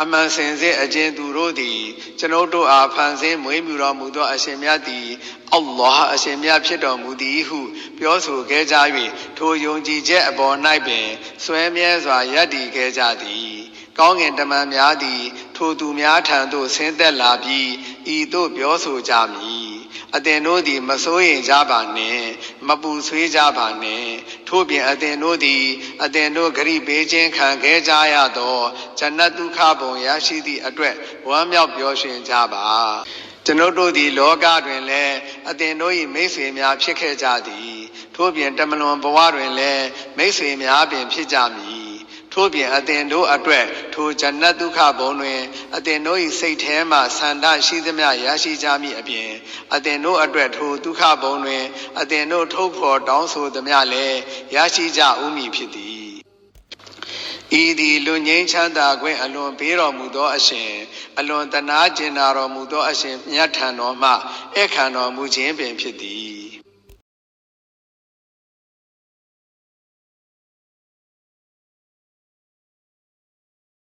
အမှန်စင်စစ်အကျဉ်သူတို့သည်ကျွန်ုပ်တို့အားဖန်ဆင်းမွေးမြူတော်မူသောအရှင်မြတ်သည်အလ္လာဟ်အရှင်မြတ်ဖြစ်တော်မူသည်ဟုပြောဆိုခဲ့ကြ၍ထိုယုံကြည်ချက်အပေါ်၌ပင်ဆွဲမြဲစွာရပ်တည်ခဲ့ကြသည်ကောင်းကင်တမန်များသည်ထိုသူများထံသို့ဆင်းသက်လာပြီးဤသို့ပြောဆိုကြမည်အသင်တို့သည်မစိုးရိမ်ကြပါနှင့်မပူဆွေးကြပါနှင့်ထို့ပြင်အသင်တို့သည်အသင်တို့ဂရိပေးခြင်းခံခဲ့ကြရသောဂျနတ်ဒုက္ခဘုံရရှိသည့်အတွက်ဝမ်းမြောက်ပျော်ရွှင်ကြပါကျွန်ုပ်တို့သည်လောကတွင်လည်းအသင်တို့၏မိတ်ဆွေများဖြစ်ခဲ့ကြသည်ထို့ပြင်တမလွန်ဘဝတွင်လည်းမိတ်ဆွေများပင်ဖြစ်ကြမည်ထို့ပြင်အသင်တို့အတွက်ထိုဂျနတ်ဒုက္ခဘုံတွင်အသင်တို့၏စိတ်ထဲမှဆန္ဒရှိသမျှရရှိကြမည်အပြင်အသင်တို့အတွက်ထိုဒုက္ခဘုံတွင်အသင်တို့ထုတ်ဖော်တောင်းဆိုသမျှလည်းရရှိကြဦးမည်ဖြစ်သည်ဤသည်လွန်ငင်းချမ်းသာခွင့်အလွန်ပေးတော်မူသောအရှင်အလွန်တနာကျင်နာတော်မူသောအရှင်မြတ်ထံတော်မှဧည့်ခံတော်မူခြင်းပင်ဖြစ်သည်